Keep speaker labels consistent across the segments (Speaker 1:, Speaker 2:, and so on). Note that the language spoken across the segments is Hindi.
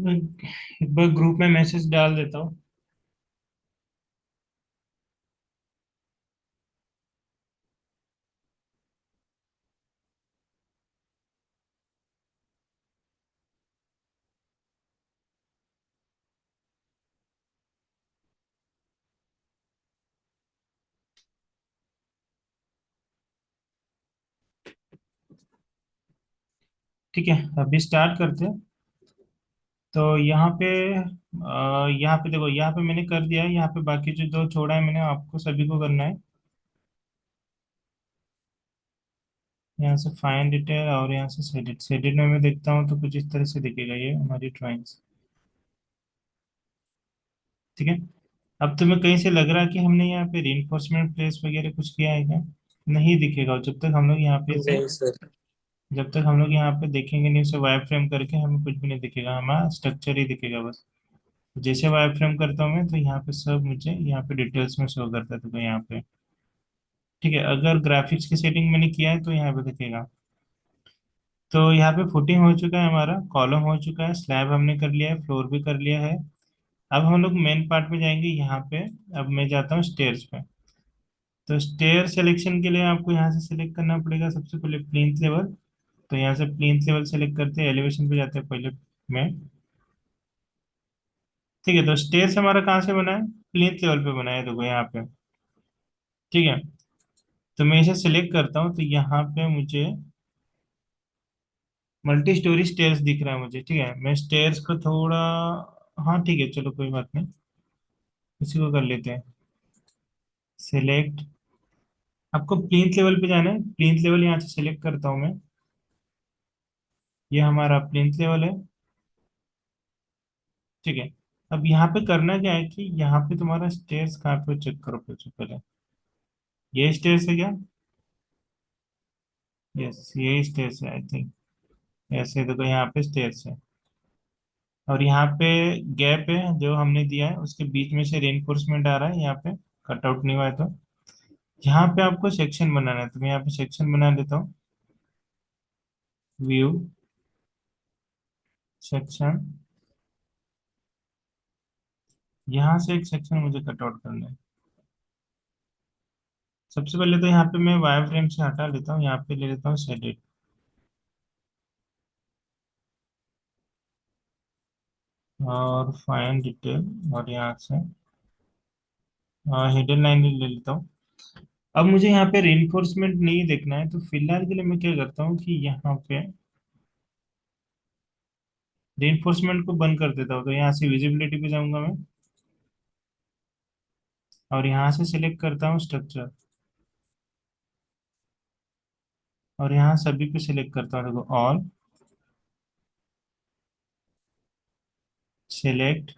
Speaker 1: मैं एक बार ग्रुप में मैसेज डाल देता हूँ। ठीक है, अभी स्टार्ट करते हैं। तो यहाँ पे देखो, यहाँ पे मैंने कर दिया है। यहाँ पे बाकी जो दो छोड़ा है मैंने, आपको सभी को करना है। यहाँ से फाइन डिटेल और यहाँ से सेडिट। सेडिट में मैं देखता हूँ तो कुछ इस तरह से दिखेगा ये हमारी ड्राइंग्स। ठीक है। अब तुम्हें कहीं से लग रहा है कि हमने यहाँ पे रीइंफोर्समेंट प्लेस वगैरह कुछ किया है क्या? नहीं दिखेगा। और जब तक हम लोग यहाँ पे इसे
Speaker 2: नहीं सर।
Speaker 1: जब तक हम लोग यहाँ पे देखेंगे नहीं उसे वायर फ्रेम करके, हमें कुछ भी नहीं दिखेगा, हमारा स्ट्रक्चर ही दिखेगा बस। जैसे वायर फ्रेम करता हूँ मैं तो यहाँ पे सब मुझे यहाँ पे डिटेल्स में शो करता है, तो यहाँ पे ठीक है। अगर ग्राफिक्स की सेटिंग मैंने किया है तो यहाँ पे दिखेगा। तो यहाँ पे फुटिंग हो चुका है, हमारा कॉलम हो चुका है, स्लैब हमने कर लिया है, फ्लोर भी कर लिया है। अब हम लोग मेन पार्ट में जाएंगे यहाँ पे। अब मैं जाता हूँ स्टेयर्स पे। तो स्टेयर सिलेक्शन के लिए आपको यहाँ से सिलेक्ट करना पड़ेगा सबसे पहले प्लीनथ लेवल। तो यहाँ से प्लीनथ लेवल सेलेक्ट करते हैं, एलिवेशन पे जाते हैं पहले में। ठीक है, तो स्टेयर्स हमारा कहाँ से बना है? प्लीनथ लेवल पे बना है, देखो यहाँ पे। ठीक है, तो मैं इसे सिलेक्ट करता हूँ तो यहाँ पे मुझे मल्टी स्टोरी स्टेयर्स दिख रहा है मुझे। ठीक है, मैं स्टेयर्स को थोड़ा, हाँ ठीक है चलो कोई बात नहीं, इसी को कर लेते हैं सिलेक्ट। आपको प्लीनथ लेवल पे जाना है, प्लीनथ लेवल यहाँ से सिलेक्ट करता हूँ मैं। ये हमारा प्लीनथ लेवल है। ठीक है, अब यहाँ पे करना क्या है कि यहाँ पे तुम्हारा स्टेयर्स कहाँ पे, चेक करो पहले। ये स्टेयर्स है क्या? यस, ये स्टेयर्स है आई थिंक। ऐसे देखो यहाँ पे स्टेयर्स है। और यहाँ पे गैप है जो हमने दिया है, उसके बीच में से रेनफोर्समेंट आ रहा है यहाँ पे। कटआउट नहीं हुआ है तो यहाँ पे आपको सेक्शन बनाना है, तो मैं यहाँ पे सेक्शन बना लेता हूँ। व्यू, सेक्शन, यहाँ से एक सेक्शन मुझे कटआउट करना है। सबसे पहले तो यहाँ पे मैं वायर फ्रेम से हटा लेता हूँ, यहाँ पे ले लेता हूँ शेडेड और फाइन डिटेल, और यहाँ से हिडन लाइन ले लेता हूँ। अब मुझे यहाँ पे रेनफोर्समेंट नहीं देखना है, तो फिलहाल के लिए मैं क्या करता हूँ कि यहाँ पे रेनफोर्समेंट को बंद कर देता हूँ। तो यहाँ से विजिबिलिटी पे जाऊंगा मैं, और यहाँ से सिलेक्ट करता हूँ स्ट्रक्चर, और यहाँ सभी पे सिलेक्ट करता हूँ, देखो ऑल, सिलेक्ट,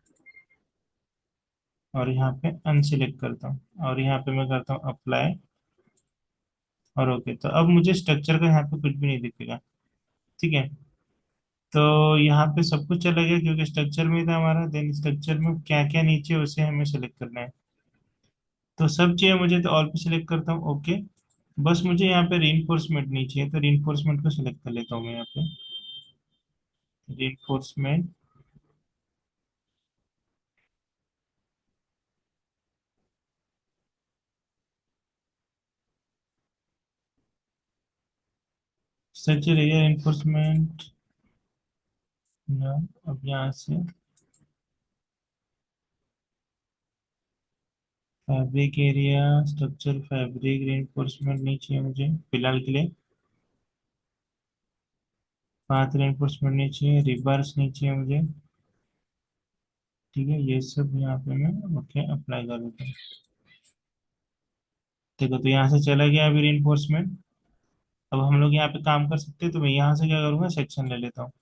Speaker 1: और यहाँ पे अनसिलेक्ट करता हूँ, और यहाँ पे मैं करता हूँ अप्लाई, और ओके। तो अब मुझे स्ट्रक्चर का यहाँ पे कुछ भी नहीं दिखेगा। ठीक है, तो यहाँ पे सब कुछ चला गया क्योंकि स्ट्रक्चर में था हमारा। देन स्ट्रक्चर में क्या क्या नीचे है उसे हमें सेलेक्ट करना है। तो सब चाहिए मुझे, तो ऑल पे सिलेक्ट करता हूँ, ओके। बस मुझे यहाँ पे रीइंफोर्समेंट नहीं चाहिए, तो रीइंफोर्समेंट को सिलेक्ट कर लेता हूँ मैं यहाँ पे। रीइंफोर्समेंट, सच रही है इन्फोर्समेंट। अब यहाँ से fabric area, structure, fabric, reinforcement नहीं चाहिए मुझे फिलहाल के लिए। पाथ रीइंफोर्समेंट नहीं चाहिए, रिवर्स नहीं चाहिए मुझे। ठीक है, ये सब यहाँ पे मैं ओके अप्लाई कर देता हूँ। देखो, तो यहाँ से चला गया अभी रीइंफोर्समेंट। अब हम लोग यहाँ पे काम कर सकते हैं, तो मैं यहाँ से क्या करूँगा, सेक्शन ले लेता हूँ।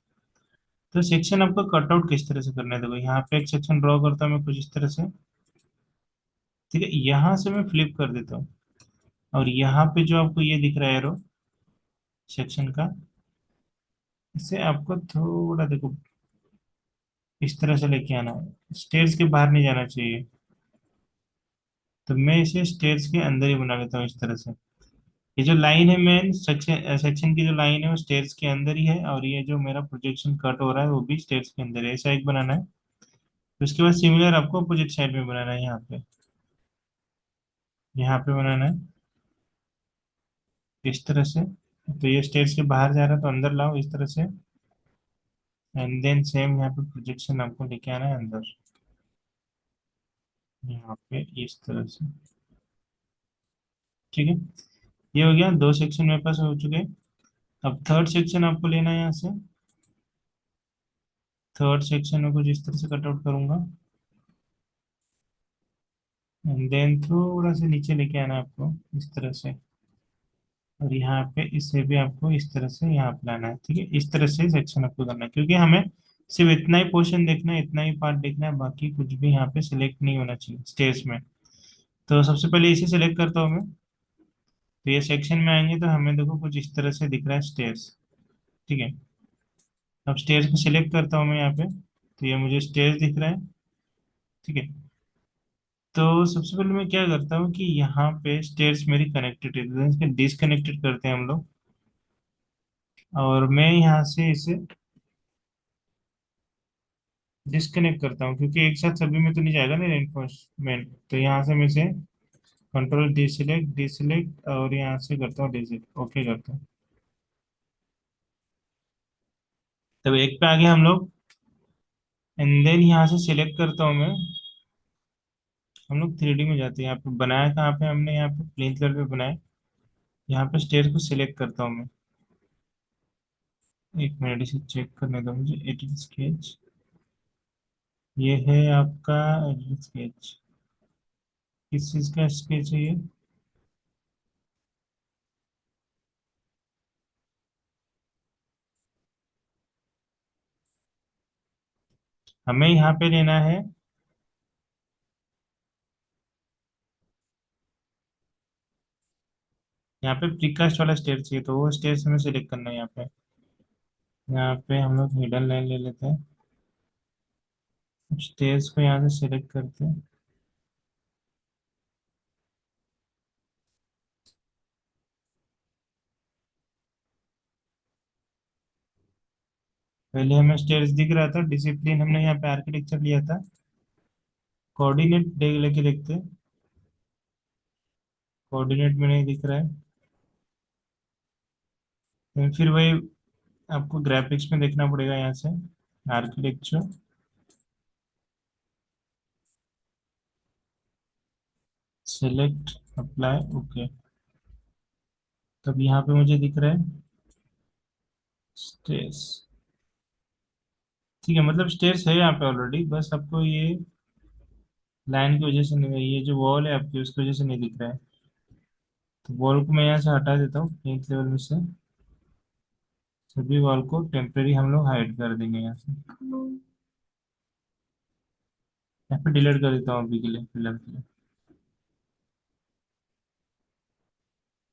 Speaker 1: तो सेक्शन आपको कटआउट किस तरह से करना है, देखो यहाँ पे एक सेक्शन ड्रॉ करता हूँ मैं कुछ इस तरह से। ठीक है, यहाँ से मैं फ्लिप कर देता हूँ, और यहाँ पे जो आपको ये दिख रहा है एरो सेक्शन का, इसे आपको थोड़ा देखो इस तरह से लेके आना है, स्टेयर्स के बाहर नहीं जाना चाहिए। तो मैं इसे स्टेयर्स के अंदर ही बना लेता हूँ इस तरह से। ये जो लाइन है मेन सेक्शन सेक्शन की जो लाइन है वो स्टेयर्स के अंदर ही है, और ये जो मेरा प्रोजेक्शन कट हो रहा है वो भी स्टेयर्स के अंदर है। ऐसा एक बनाना है। तो उसके बाद सिमिलर आपको अपोजिट साइड में बनाना है, यहाँ पे बनाना है इस तरह से। तो ये स्टेयर्स के बाहर जा रहा है तो अंदर लाओ इस तरह से, एंड देन सेम यहाँ पे प्रोजेक्शन आपको लेके आना है अंदर, यहाँ पे इस तरह से। ठीक है, ये हो गया, दो सेक्शन मेरे पास हो चुके हैं। अब थर्ड सेक्शन आपको लेना है यहाँ से। थर्ड सेक्शन में कुछ इस तरह से कट आउट करूंगा, एंड देन थोड़ा सा नीचे लेके आना है आपको इस तरह से, और यहाँ पे इसे भी आपको इस तरह से यहाँ पे लाना है। ठीक है, इस तरह से सेक्शन आपको करना है, क्योंकि हमें सिर्फ इतना ही पोर्शन देखना है, इतना ही पार्ट देखना है, बाकी कुछ भी यहाँ पे सिलेक्ट नहीं होना चाहिए स्टेज में। तो सबसे पहले इसे सिलेक्ट करता हूँ मैं। तो ये सेक्शन में आएंगे तो हमें देखो कुछ इस तरह से दिख रहा है स्टेज। ठीक है, अब स्टेज को सिलेक्ट करता हूँ मैं यहाँ पे, तो ये मुझे स्टेज दिख रहा है। ठीक है, तो सबसे पहले मैं क्या करता हूँ कि यहाँ पे स्टेयर्स मेरी कनेक्टेड है, इसके डिसकनेक्टेड करते हैं हम लोग, और मैं यहाँ से इसे डिस्कनेक्ट करता हूँ, क्योंकि एक साथ सभी में तो नहीं जाएगा ना रेनफोर्समेंट। तो यहाँ से मैं इसे कंट्रोल डिसलेक्ट डिसलेक्ट और यहाँ से करता हूँ डिसलेक्ट, ओके करता हूँ। तब एक पे आ गए हम लोग, एंड देन यहाँ से सिलेक्ट करता हूँ मैं। हम लोग 3D में जाते हैं, यहाँ पे बनाया कहाँ पे हमने, यहाँ पे प्लेन कलर पे बनाया। यहाँ पे स्टेयर को सिलेक्ट करता हूँ मैं। एक मिनट इसे चेक करने दो मुझे, एडिट स्केच। ये है आपका एडिट स्केच, किस चीज़ का स्केच है ये? हमें यहाँ पे लेना है, यहाँ पे प्रीकास्ट वाला स्टेज चाहिए, तो वो स्टेज हमें सिलेक्ट करना है यहाँ पे। यहाँ पे हम लोग हिडन लाइन ले लेते हैं, स्टेज को यहाँ से सिलेक्ट करते हैं। पहले हमें स्टेज दिख रहा था, डिसिप्लिन हमने यहाँ पे आर्किटेक्चर लिया था। कोऑर्डिनेट देख लेके देखते हैं, कोऑर्डिनेट में नहीं दिख रहा है। तो फिर वही आपको ग्राफिक्स में देखना पड़ेगा, यहाँ से आर्किटेक्चर, सिलेक्ट, अप्लाई, ओके। तब यहाँ पे मुझे दिख रहा है स्टेज। ठीक है, मतलब स्टेज है यहाँ पे ऑलरेडी, बस आपको ये लाइन की वजह से नहीं, ये जो वॉल है आपकी उसकी वजह से नहीं दिख रहा है। तो वॉल को मैं यहाँ से हटा देता हूँ एक लेवल में से, सभी वॉल को टेम्परेरी हम लोग हाइड कर देंगे यहाँ से। यहाँ पे डिलीट कर देता हूँ अभी के लिए, फिलहाल के लिए।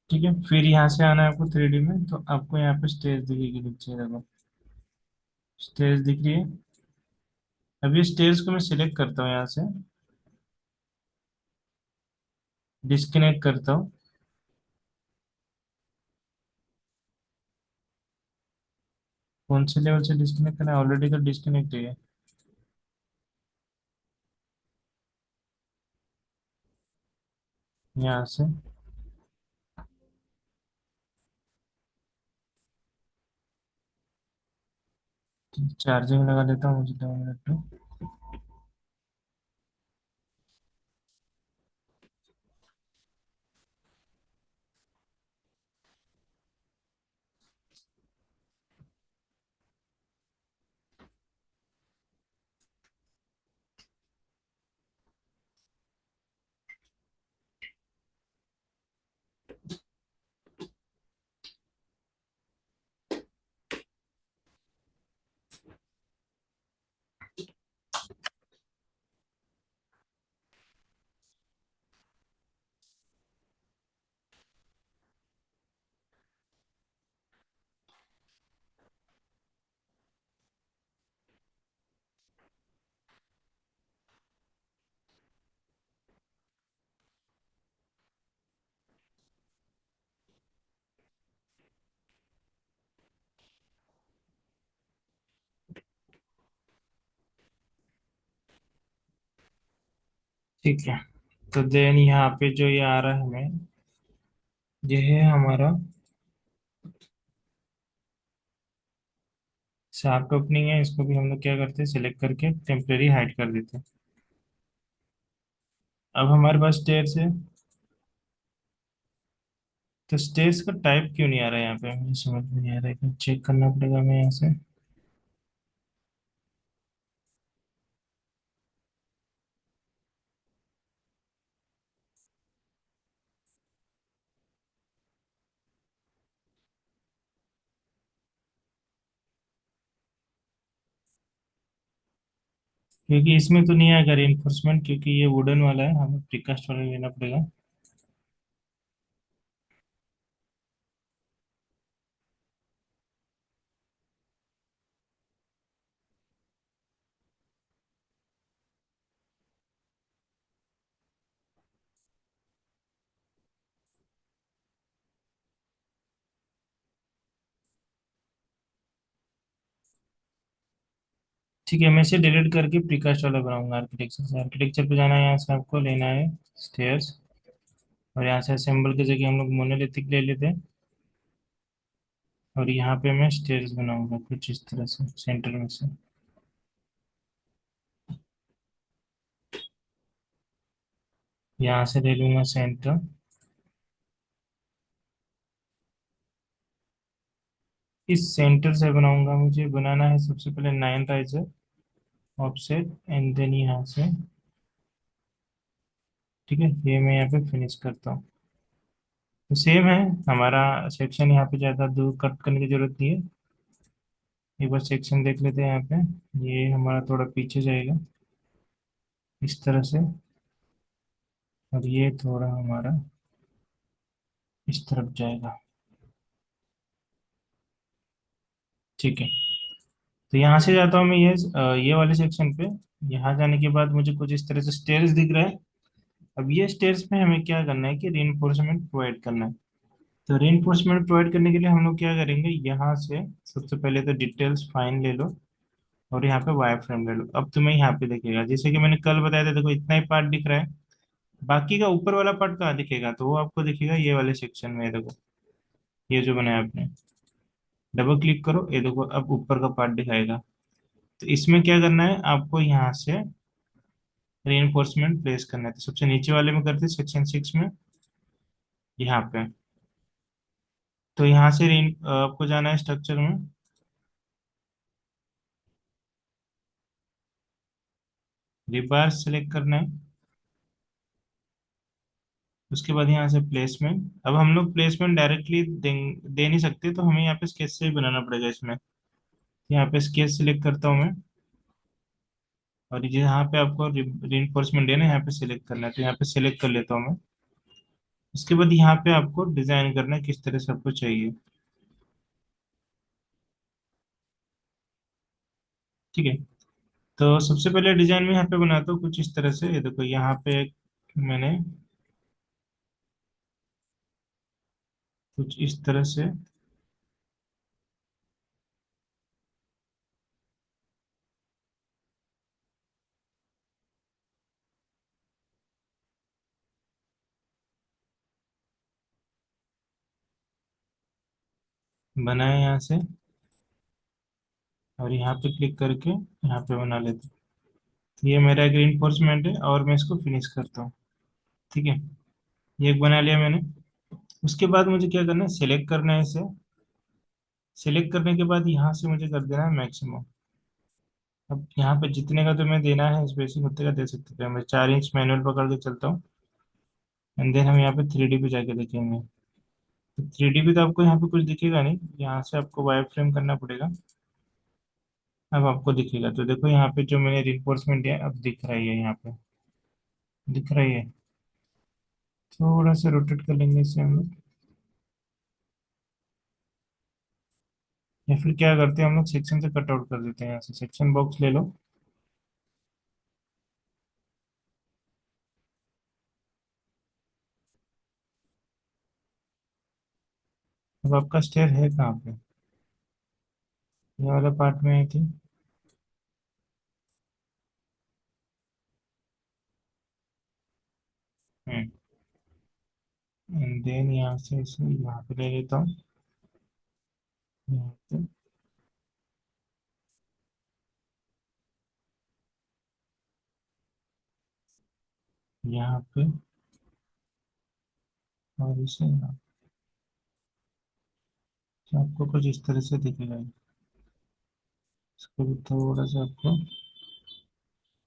Speaker 1: ठीक है, फिर यहाँ से आना है आपको 3D में, तो आपको यहाँ पे स्टेज दिखेगी नीचे देखो, स्टेज दिख रही है। अब ये स्टेज को मैं सिलेक्ट करता हूँ यहाँ से, डिस्कनेक्ट करता हूँ। कौन से लेवल से डिस्कनेक्ट करना है, ऑलरेडी तो डिस्कनेक्ट है। यहाँ से चार्जिंग लगा देता हूँ मुझे 2 मिनट। ठीक है। तो देन यहाँ पे जो ये आ रहा है हमें, ये है हमारा शार्प ओपनिंग है, इसको भी हम लोग क्या करते हैं, सिलेक्ट करके टेम्परेरी हाइड कर देते हैं। अब हमारे पास स्टेयर्स है, तो स्टेयर्स का टाइप क्यों नहीं आ रहा है यहाँ पे, मुझे समझ में नहीं आ रहा है, चेक करना पड़ेगा हमें यहाँ से। क्योंकि इसमें तो नहीं आएगा रेनफोर्समेंट, क्योंकि ये वुडन वाला है, हमें प्रीकास्ट वाला लेना पड़ेगा। ठीक है, मैं इसे डिलीट करके प्रीकास्ट वाला बनाऊंगा। आर्किटेक्चर से, आर्किटेक्चर पे जाना है, यहाँ से आपको लेना है स्टेयर्स, और यहाँ से असेंबल की जगह हम लोग मोनोलिथिक ले लेते हैं, और यहाँ पे मैं स्टेयर्स बनाऊंगा कुछ इस तरह से सेंटर में से। यहाँ से ले लूंगा सेंटर। इस सेंटर से बनाऊंगा, मुझे बनाना है सबसे पहले 9 राइजर ऑफसेट, एंड देन यहाँ से। ठीक है, ये मैं यहाँ पे फिनिश करता हूँ। तो सेम है हमारा सेक्शन, यहाँ पे ज़्यादा दूर कट करने की जरूरत नहीं है। एक बार सेक्शन देख लेते हैं यहाँ पे, ये हमारा थोड़ा पीछे जाएगा इस तरह से, और ये थोड़ा हमारा इस तरफ जाएगा। ठीक है, तो यहाँ से जाता हूँ मैं ये वाले सेक्शन पे। यहाँ जाने के बाद मुझे कुछ इस तरह से स्टेयर्स दिख रहा है। अब ये स्टेयर्स पे हमें क्या करना है कि रीइंफोर्समेंट प्रोवाइड करना है। तो रीइंफोर्समेंट प्रोवाइड करने के लिए हम लोग क्या करेंगे, यहाँ से सबसे पहले तो डिटेल्स फाइन ले लो, और यहाँ पे वायर फ्रेम ले लो। अब तुम्हें यहाँ पे दिखेगा, जैसे कि मैंने कल बताया था, देखो इतना ही पार्ट दिख रहा है, बाकी का ऊपर वाला पार्ट कहाँ दिखेगा, तो वो आपको दिखेगा ये वाले सेक्शन में। देखो ये जो बनाया आपने, डबल क्लिक करो, ये देखो अब ऊपर का पार्ट दिखाएगा। तो इसमें क्या करना है आपको, यहाँ से रीइंफोर्समेंट प्लेस करना है। तो सबसे नीचे वाले में करते हैं सेक्शन 6 में, यहाँ पे। तो यहाँ से आपको जाना है स्ट्रक्चर में, रिबार सेलेक्ट करना है। उसके बाद यहाँ से प्लेसमेंट। अब हम लोग प्लेसमेंट डायरेक्टली दे नहीं सकते, तो हमें यहाँ पे स्केच से ही बनाना पड़ेगा इसमें। यहाँ पे स्केच सिलेक्ट करता हूँ मैं, और ये यहाँ पे आपको रीइंफोर्समेंट देना है, यहाँ पे सिलेक्ट करना है, तो यहाँ पे सिलेक्ट कर लेता हूँ मैं। उसके बाद यहाँ पे आपको डिजाइन करना है किस तरह से आपको चाहिए। ठीक है, तो सबसे पहले डिजाइन में यहाँ पे बनाता हूँ कुछ इस तरह से। ये देखो यहाँ पे मैंने कुछ इस तरह से बनाया यहाँ से, और यहाँ पे क्लिक करके यहाँ पे बना लेते हैं। तो ये मेरा एक रीइंफोर्समेंट है, और मैं इसको फिनिश करता हूँ। ठीक है, ये एक बना लिया मैंने। उसके बाद मुझे क्या करना है, सिलेक्ट करना है इसे। सिलेक्ट करने के बाद यहाँ से मुझे कर देना है मैक्सिमम। अब यहाँ पे जितने का तुम्हें देना है स्पेसिंग उतने का दे सकते हो। मैं 4 इंच मैनुअल पकड़ के चलता हूँ, एंड देन हम यहाँ पे 3D पे जाके देखेंगे। तो 3D पे तो आपको यहाँ पे कुछ दिखेगा नहीं, यहाँ से आपको वायर फ्रेम करना पड़ेगा। अब आपको दिखेगा, तो देखो यहाँ पे जो मैंने रिइंफोर्समेंट दिया है, अब दिख रही है यहाँ पे, दिख रही है। थोड़ा सा रोटेट कर लेंगे इसे हम लोग, या फिर क्या करते हैं हम लोग सेक्शन से कट आउट कर देते हैं। यहाँ से सेक्शन बॉक्स ले लो। अब आपका स्टेयर है कहाँ पे, ये वाला पार्ट में आई थी। देन यहाँ से इसे यहाँ पे ले लेता हूँ। यहाँ पे, यहाँ पे, और इसे यहाँ। तो आपको कुछ इस तरह से दिखेगा। इसको भी थोड़ा सा आपको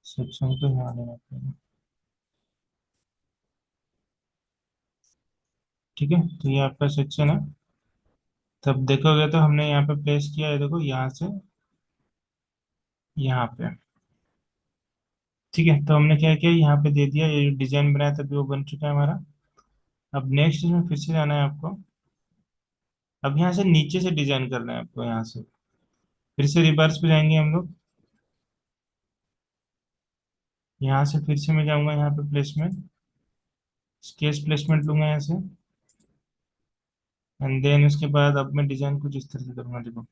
Speaker 1: सेक्शन पे यहाँ लेना पड़ेगा। ठीक है, तो ये आपका सेक्शन है। तब देखोगे तो हमने यहाँ पे प्लेस किया है, देखो यहाँ से यहाँ पे। ठीक है, तो हमने क्या किया, यहाँ पे दे दिया, ये जो डिजाइन बनाया था, अभी वो बन चुका है हमारा। अब नेक्स्ट इसमें फिर से जाना है आपको। अब यहाँ से नीचे से डिजाइन करना है आपको, यहाँ से फिर से रिवर्स पे जाएंगे हम लोग। यहाँ से फिर से मैं जाऊंगा यहाँ पे प्लेसमेंट, स्केच प्लेसमेंट लूंगा यहाँ से। एंड देन उसके बाद अब मैं डिजाइन कुछ इस तरह से करूंगा, देखो।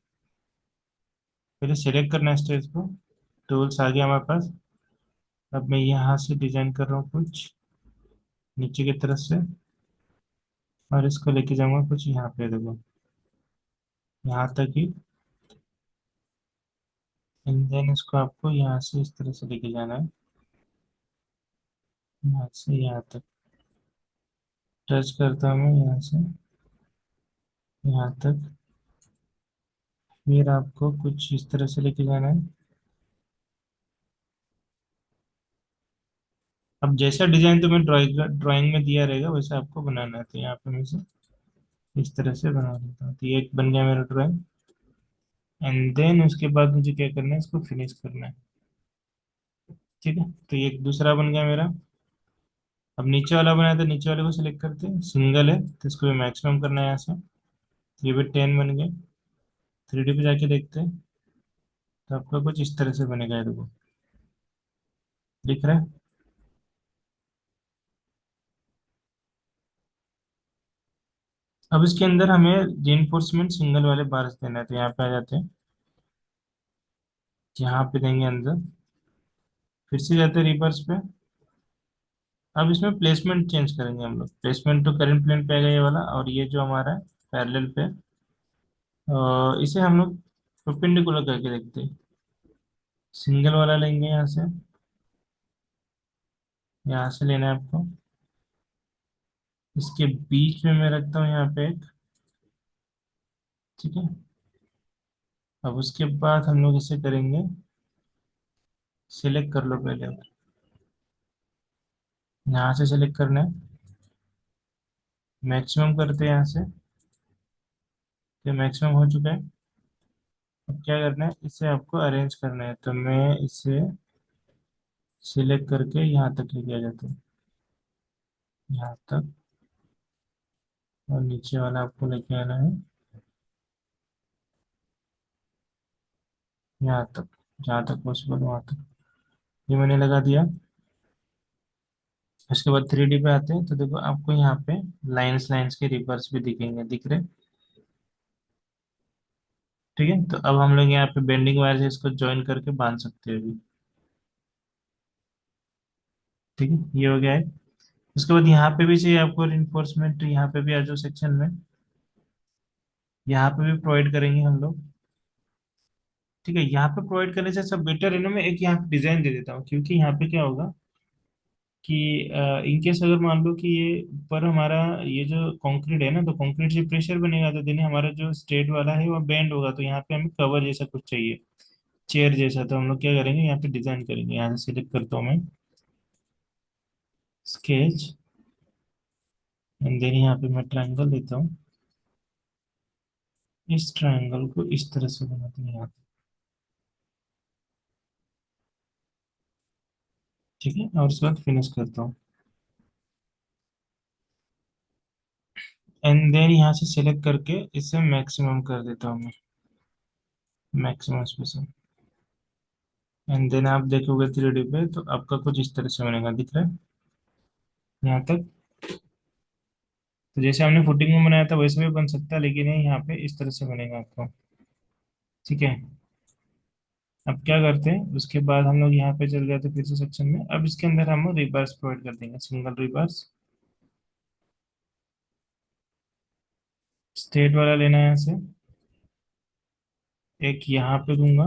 Speaker 1: पहले सेलेक्ट करना है स्टेज को, टूल्स आ गया हमारे पास। अब मैं यहाँ से डिजाइन कर रहा हूँ कुछ नीचे की तरफ से, और इसको लेके जाऊंगा कुछ यहाँ पे, देखो, यहाँ तक ही। एंड देन इसको आपको यहाँ से इस तरह से लेके जाना है, यहाँ से यहाँ तक। टच करता हूँ मैं यहाँ से यहाँ तक। फिर आपको कुछ इस तरह से लेके जाना है। अब जैसा डिजाइन तुम्हें ड्राइंग ड्राइंग में दिया रहेगा वैसा आपको बनाना है, तो यहाँ पे मैं इसे इस तरह से बना देता हूँ, तो ये एक बन गया मेरा ड्राइंग। एंड देन उसके बाद मुझे क्या करना है, इसको फिनिश करना है। ठीक है, तो ये एक दूसरा बन गया मेरा। अब नीचे वाला बनाया था, नीचे वाले को सिलेक्ट करते हैं, सिंगल है तो इसको भी मैक्सिमम करना है यहाँ से। तो ये भी 10 बन गए। 3D पे जाके देखते हैं, तो आपका कुछ इस तरह से बनेगा, ये देखो, दिख रहा है। अब इसके अंदर हमें reinforcement सिंगल वाले बार्स देना है, तो यहाँ पे आ जाते हैं, यहाँ पे देंगे अंदर। फिर से जाते हैं रिवर्स पे। अब इसमें प्लेसमेंट चेंज करेंगे हम लोग, प्लेसमेंट तो करंट प्लेन पे आएगा ये वाला, और ये जो हमारा है पैरेलल पे, इसे हम लोग परपेंडिकुलर करके देखते हैं। सिंगल वाला लेंगे यहाँ से, यहाँ से लेना है आपको। इसके बीच में मैं रखता हूँ यहाँ पे एक। ठीक है, अब उसके बाद हम लोग इसे करेंगे, सिलेक्ट कर लो पहले। यहाँ से सिलेक्ट करना है, मैक्सिमम करते हैं यहाँ से। ये मैक्सिमम हो चुका है। अब क्या करना है, इसे आपको अरेंज करना है, तो मैं इसे सिलेक्ट करके यहाँ तक लेके आ जाता हूँ, यहाँ तक। और नीचे वाला आपको लेके आना है यहाँ तक, जहाँ तक पॉसिबल वहाँ तक। ये मैंने लगा दिया। उसके बाद 3D पे आते हैं, तो देखो आपको यहाँ पे लाइंस लाइंस के रिवर्स भी दिखेंगे, दिख रहे। ठीक है, तो अब हम लोग यहाँ पे बेंडिंग वायर से इसको ज्वाइन करके बांध सकते हैं अभी। ठीक है, ये हो गया है। उसके बाद यहाँ पे भी चाहिए आपको रिइंफोर्समेंट, यहाँ पे भी आ जाओ सेक्शन में। यहाँ पे भी प्रोवाइड करेंगे हम लोग। ठीक है, यहाँ पे प्रोवाइड करने से सब बेटर है ना, मैं एक यहाँ पे डिजाइन दे देता हूँ, क्योंकि यहाँ पे क्या होगा कि इनकेस अगर मान लो कि ये ऊपर हमारा ये जो कंक्रीट है ना, तो कंक्रीट से प्रेशर बनेगा, तो दिन हमारा जो स्ट्रेट वाला है वो बेंड होगा, तो यहाँ पे हमें कवर जैसा कुछ चाहिए, चेयर जैसा। तो हम लोग क्या करेंगे, यहाँ पे डिजाइन करेंगे, यहाँ से सिलेक्ट करता हूँ मैं स्केच। एंड देन यहाँ पे मैं ट्रायंगल लेता हूँ, इस ट्रायंगल को इस तरह से बनाते हैं यहाँ पे। ठीक है, और उसके बाद फिनिश करता हूँ। एंड देन यहाँ से सिलेक्ट करके इसे मैक्सिमम कर देता हूँ मैं, मैक्सिमम स्पेस। एंड देन आप देखोगे 3D पे, तो आपका कुछ इस तरह से बनेगा, दिख रहा है यहाँ तक। तो जैसे हमने फुटिंग में बनाया था वैसे भी बन सकता है, लेकिन ये यहाँ पे इस तरह से बनेगा आपको। ठीक है, अब क्या करते हैं, उसके बाद हम लोग यहाँ पे चल गए थे फिर से सेक्शन में। अब इसके अंदर हम रिवर्स प्रोवाइड कर देंगे, सिंगल रिवर्स। स्टेट वाला लेना है यहाँ से। एक यहाँ पे दूंगा,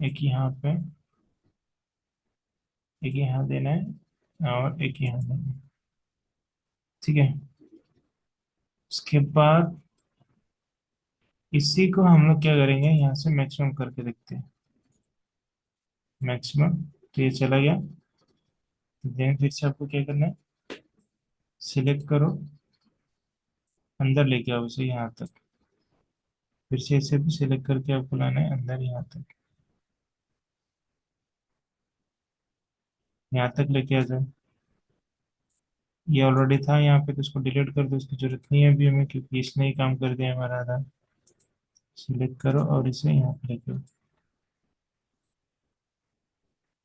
Speaker 1: एक यहाँ पे, एक यहाँ देना है और एक यहाँ देना है। ठीक है। उसके बाद इसी को हम लोग क्या करेंगे, यहाँ से मैक्सिमम करके देखते हैं। मैक्सिमम, तो ये चला गया। देन फिर से आपको क्या करना है, सिलेक्ट करो, अंदर लेके आओ इसे यहाँ तक। फिर से इसे भी सिलेक्ट करके आपको लाना है अंदर यहाँ तक, यहाँ तक लेके आ जाओ। ये ऑलरेडी था यहाँ पे, तो इसको डिलीट कर दो, इसकी जरूरत नहीं है अभी हमें, क्योंकि इसने ही काम कर दिया हमारा आधा। सिलेक्ट करो और इसे यहाँ पे लेके आओ।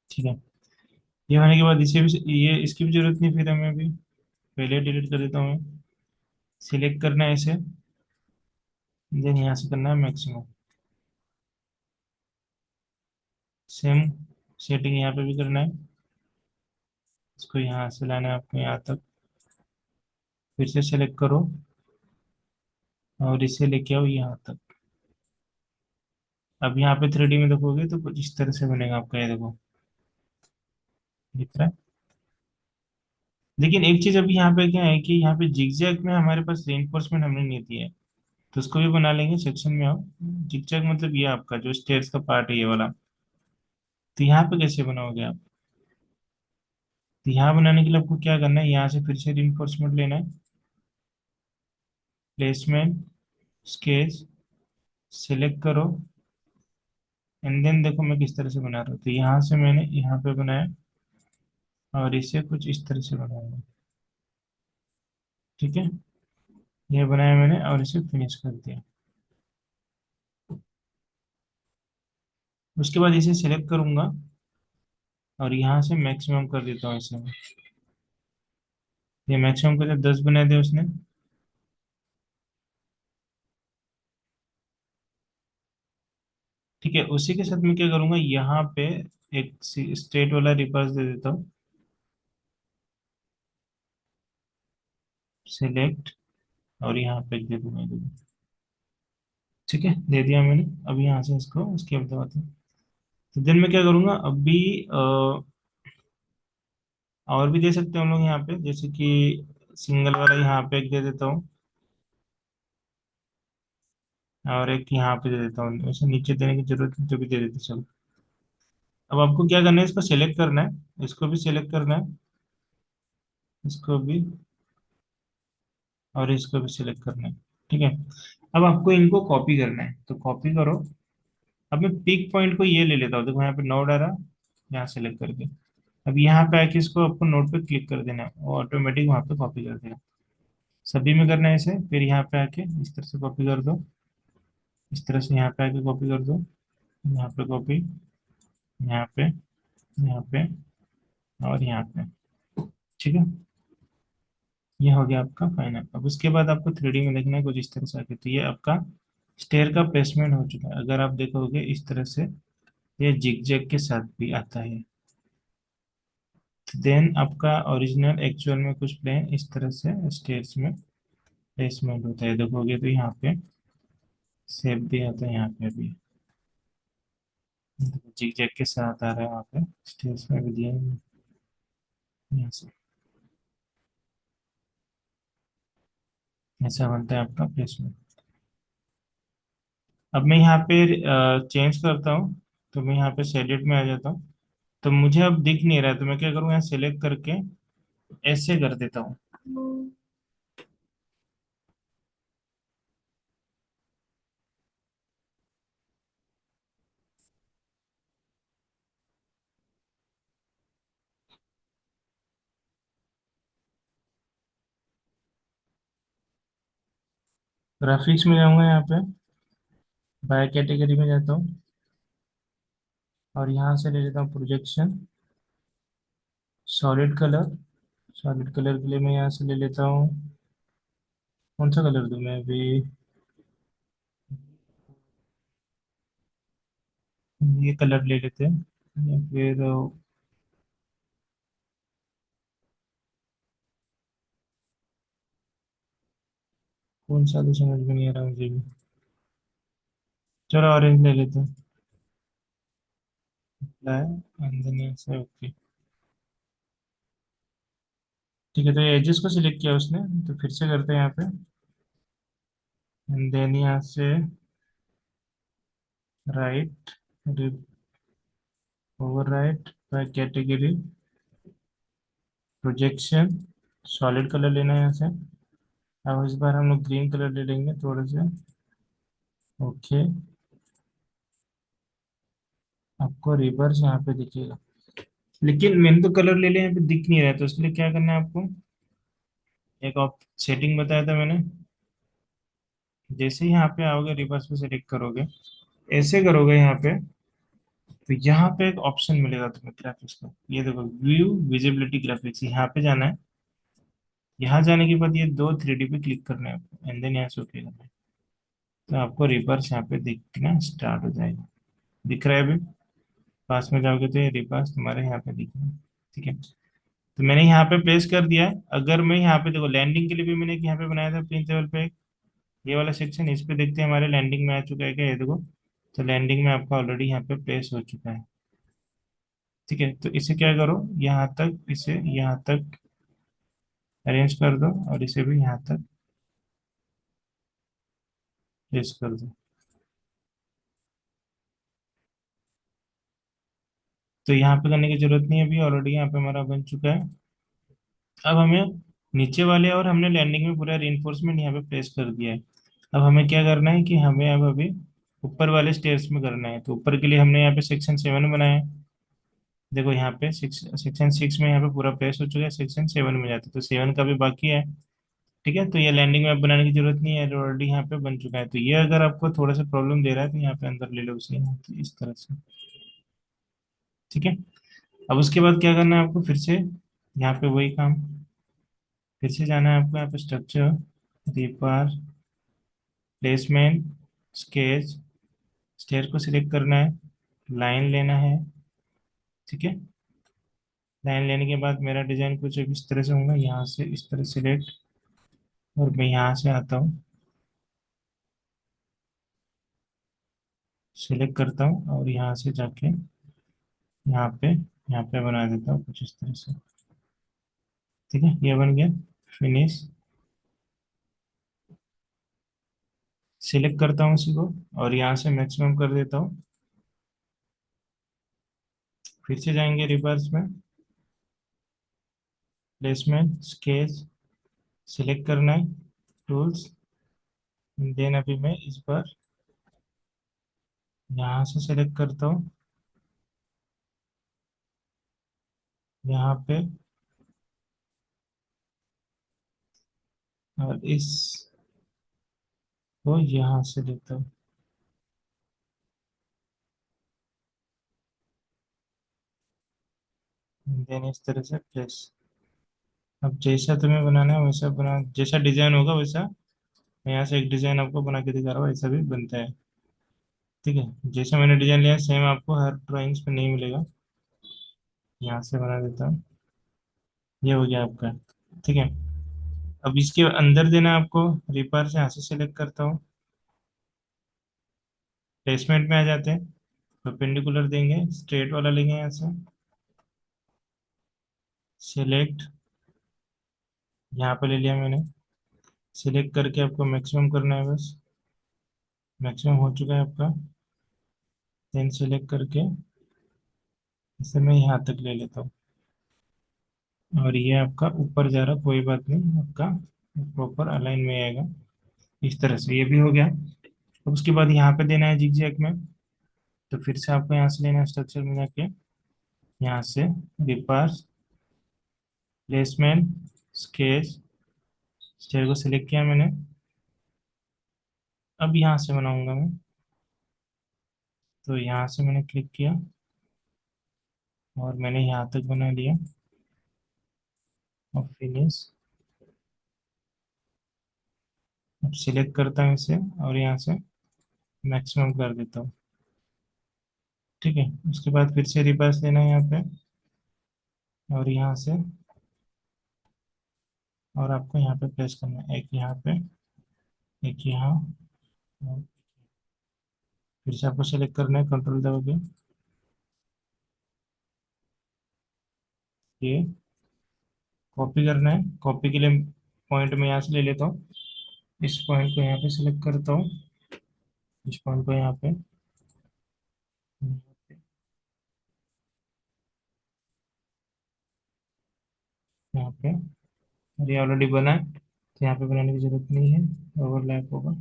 Speaker 1: ठीक है। ये होने के बाद इसे भी, ये इसकी भी जरूरत नहीं फिर हमें अभी, पहले डिलीट कर देता हूँ मैं। सिलेक्ट करना है इसे, देन यहाँ से करना है मैक्सिमम। सेम सेटिंग यहाँ पे भी करना है, इसको यहाँ से लाना है आपको यहाँ तक। फिर से सेलेक्ट करो और इसे लेके आओ यहाँ तक। अब यहाँ पे 3D में देखोगे तो कुछ इस तरह से बनेगा आपका, ये देखो दिख रहा है। लेकिन एक चीज अभी यहाँ पे क्या है कि यहाँ पे जिगजैग में हमारे पास रेनफोर्समेंट हमने नहीं दी है, तो उसको भी बना लेंगे। सेक्शन में आओ, जिगजैग मतलब ये आपका जो स्टेयर्स का पार्ट है ये वाला, तो यहाँ पे कैसे बनाओगे आप। तो यहाँ बनाने के लिए आपको क्या करना है, यहाँ से फिर से रेनफोर्समेंट लेना है, प्लेसमेंट, स्केच, सिलेक्ट करो, एंड देन देखो मैं किस तरह से बना रहा हूँ। तो यहाँ से मैंने यहाँ पे बनाया और इसे कुछ इस तरह से बनाया। ठीक है, ये बनाया मैंने और इसे फिनिश कर दिया। उसके बाद इसे सिलेक्ट करूंगा और यहाँ से मैक्सिमम कर देता हूँ इसे। ये मैक्सिमम कर 10 बना दिया उसने। ठीक है, उसी के साथ मैं क्या करूंगा, यहाँ पे एक स्टेट वाला रिवर्स दे देता हूँ। सिलेक्ट और यहाँ पे दे दूंगा इधर। ठीक है, दे दिया मैंने। अब यहाँ से इसको उसके बाद दबाते हैं। तो देन मैं क्या करूंगा अभी, और भी दे सकते हैं हम लोग यहाँ पे, जैसे कि सिंगल वाला यहाँ पे एक दे देता हूँ और एक यहाँ पे दे देता हूँ। वैसे नीचे देने की जरूरत नहीं तो भी दे देते चलो। अब आपको क्या करना है, इसको सिलेक्ट करना है, इसको भी सिलेक्ट करना है, इसको भी और इसको भी सिलेक्ट करना है। ठीक है। अब आपको इनको कॉपी करना है, तो कॉपी करो। अब मैं पिक पॉइंट को ये ले लेता हूँ, देखो यहाँ पे नोड आ रहा, यहाँ सेलेक्ट करके। अब यहाँ पे आके इसको आपको नोड पे क्लिक कर देना है, वो ऑटोमेटिक वहाँ पे कॉपी कर देगा। सभी में करना है इसे, फिर यहाँ पे आके इस तरह से कॉपी कर दो, इस तरह से यहाँ पे आके कॉपी कर दो, यहाँ पे कॉपी, यहाँ पे, यहाँ पे और यहाँ पे। ठीक है, ये हो गया आपका फाइनल। अब उसके बाद आपको 3D में देखना है कुछ इस तरह से आके, तो ये आपका स्टेयर का प्लेसमेंट हो चुका है। अगर आप देखोगे इस तरह से, ये जिगजैग के साथ भी आता है। देन आपका ओरिजिनल एक्चुअल में कुछ प्लेन इस तरह से स्टेयर्स में प्लेसमेंट होता है, देखोगे तो यहाँ पे सेप भी आता है, यहाँ पे भी जिगजैग के साथ आ रहा है, वहाँ पे स्टेयर्स में भी दिया है। यहाँ से ऐसा बनता है आपका प्लेसमेंट। अब मैं यहाँ पे चेंज करता हूँ, तो मैं यहाँ पे सेलेक्ट में आ जाता हूँ। तो मुझे अब दिख नहीं रहा है, तो मैं क्या करूँ, यहाँ सेलेक्ट करके ऐसे कर देता हूँ। ग्राफिक्स में जाऊंगा, यहाँ पे बाय कैटेगरी में जाता हूँ और यहाँ से ले लेता हूँ projection, solid colour. Solid colour के लिए मैं यहाँ से ले लेता हूँ, कौन सा कलर दूँ मैं अभी, ये कलर ले लेते हैं या फिर कौन सा तो समझ में नहीं आ रहा मुझे भी। चलो ऑरेंज ले लेते हैं। अप्लाई से ओके। ठीक है, तो ये एजेस को सिलेक्ट किया उसने, तो फिर से करते हैं यहाँ पे। एंड देन यहाँ से right, over right by category, projection, solid colour लेना है यहाँ से। अब इस बार हम लोग ग्रीन कलर ले लेंगे थोड़े से। ओके। आपको रिवर्स यहाँ पे दिखेगा, लेकिन मैंने तो कलर ले लिया, यहाँ पे दिख नहीं रहा है, तो इसके लिए क्या करना है आपको। एक ऑप सेटिंग बताया था मैंने। जैसे ही यहाँ पे आओगे रिवर्स पे सेलेक्ट करोगे, ऐसे करोगे यहाँ पे, तो यहाँ पे एक ऑप्शन मिलेगा तुम्हें ग्राफिक्स का। ये देखो, व्यू विजिबिलिटी ग्राफिक्स, यहाँ पे जाना है। यहाँ जाने के बाद ये दो 3D पे क्लिक करना है आपको, एंड देन यहाँ से ओके करना है। तो आपको रिवर्स यहाँ पे दिखना स्टार्ट हो जाएगा। दिख रहा है अभी? पास में जाओगे तो ये रिवर्स तुम्हारे यहाँ पे दिखेगा। ठीक है, तो मैंने यहाँ पे प्लेस कर दिया है। अगर मैं यहाँ पे देखो, लैंडिंग के लिए भी मैंने एक यहाँ पे बनाया था पिन लेवल पे एक, ये वाला सेक्शन, इस पे देखते हैं हमारे लैंडिंग में आ चुका है क्या, ये देखो। तो लैंडिंग में आपका ऑलरेडी यहाँ पे प्लेस हो चुका है। ठीक है, तो इसे क्या करो, यहाँ तक, इसे यहाँ तक अरेंज कर दो, और इसे भी यहाँ तक प्लेस कर दो। तो यहाँ पे करने की जरूरत नहीं है, अभी ऑलरेडी यहाँ पे हमारा बन चुका है। अब हमें नीचे वाले, और हमने लैंडिंग में पूरा रीइंफोर्समेंट यहाँ पे प्लेस कर दिया है। अब हमें क्या करना है कि हमें अब अभी ऊपर वाले स्टेयर्स में करना है। तो ऊपर के लिए हमने यहाँ पे सेक्शन 7 बनाया है। देखो यहाँ पे सेक्शन 6 में यहाँ पे पूरा प्लेस हो चुका है, सेक्शन 7 में जाते, तो 7 का भी बाकी है। ठीक है, तो ये लैंडिंग मैप बनाने की जरूरत नहीं है, ऑलरेडी यहाँ पे बन चुका है। तो ये अगर आपको थोड़ा सा प्रॉब्लम दे रहा है, तो यहाँ पे अंदर ले लो उसे, यहाँ पे इस तरह से। ठीक है, अब उसके बाद क्या करना है आपको, फिर से यहाँ पे वही काम, फिर से जाना है आपको यहाँ पे स्ट्रक्चर, दीपार, प्लेसमेंट, स्केच, स्टेयर को सिलेक्ट करना है, लाइन लेना है। ठीक है, लाइन लेने के बाद मेरा डिजाइन कुछ अब इस तरह से होगा, यहाँ से इस तरह सिलेक्ट, और मैं यहाँ से आता हूँ, सिलेक्ट करता हूँ, और यहाँ से जाके यहाँ पे बना देता हूँ कुछ इस तरह से। ठीक है, ये बन गया। फिनिश, सिलेक्ट करता हूँ इसी को, और यहाँ से मैक्सिमम कर देता हूँ। फिर से जाएंगे रिवर्स में, प्लेसमेंट, स्केच, सिलेक्ट करना है, टूल्स, देन अभी मैं इस बार यहाँ से सिलेक्ट करता हूँ, यहाँ पे, और इस को यहाँ से लेता हूँ, देन इस तरह से प्लेस। अब जैसा तुम्हें बनाना है वैसा बना, जैसा डिजाइन होगा वैसा। मैं यहाँ से एक डिजाइन आपको बना के दिखा रहा हूँ, ऐसा भी बनता है। ठीक है, जैसा मैंने डिजाइन लिया सेम आपको हर ड्राइंग्स पे नहीं मिलेगा। यहाँ से बना देता हूँ, ये हो गया आपका। ठीक है, अब इसके अंदर देना है आपको, रिपर से यहाँ से सेलेक्ट करता हूँ, प्लेसमेंट में आ जाते हैं, परपेंडिकुलर देंगे, स्ट्रेट वाला लेंगे यहाँ से, सिलेक्ट, यहाँ पे ले लिया मैंने। सिलेक्ट करके आपको मैक्सिमम करना है बस, मैक्सिमम हो चुका है आपका। देन सिलेक्ट करके इसे मैं यहाँ तक ले लेता हूँ, और ये आपका ऊपर जा रहा, कोई बात नहीं, आपका प्रॉपर अलाइन में आएगा। इस तरह से ये भी हो गया। अब उसके बाद यहाँ पे देना है जिग जैग में। तो फिर से आपको यहाँ से लेना है स्ट्रक्चर में जाके, यहाँ से रिपर्स, प्लेसमेंट, स्केच, स्टेयर को सिलेक्ट किया मैंने। अब यहाँ से बनाऊंगा मैं, तो यहाँ से मैंने क्लिक किया, और मैंने यहाँ तक बना लिया, और फिनिश। अब सिलेक्ट करता हूँ इसे, और यहाँ से मैक्सिमम कर देता हूँ। ठीक है, उसके बाद फिर से रिवर्स लेना है यहाँ पे, और यहाँ से, और आपको यहाँ पे प्रेस करना है एक यहाँ पे, एक यहाँ, फिर से आपको सेलेक्ट करना है, कंट्रोल दबाओगे, ये कॉपी करना है। कॉपी के लिए पॉइंट में यहाँ से ले लेता हूँ, इस पॉइंट को यहाँ पे सेलेक्ट करता हूँ, इस पॉइंट को यहाँ पे, यहाँ पे, और ये ऑलरेडी बना है तो यहाँ पे बनाने की जरूरत नहीं है, ओवरलैप होगा।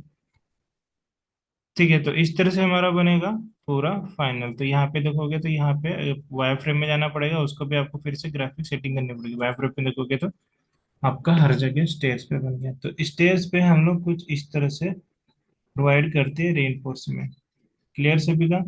Speaker 1: ठीक है, तो इस तरह से हमारा बनेगा पूरा फाइनल। तो यहाँ पे देखोगे तो यहाँ पे वाई फ्रेम में जाना पड़ेगा, उसको भी आपको फिर से ग्राफिक सेटिंग करनी पड़ेगी। वाई फ्रेम पे देखोगे तो आपका हर जगह स्टेज पे बन गया। तो स्टेज पे हम लोग कुछ इस तरह से प्रोवाइड करते हैं रेनफोर्समेंट। क्लियर सभी का?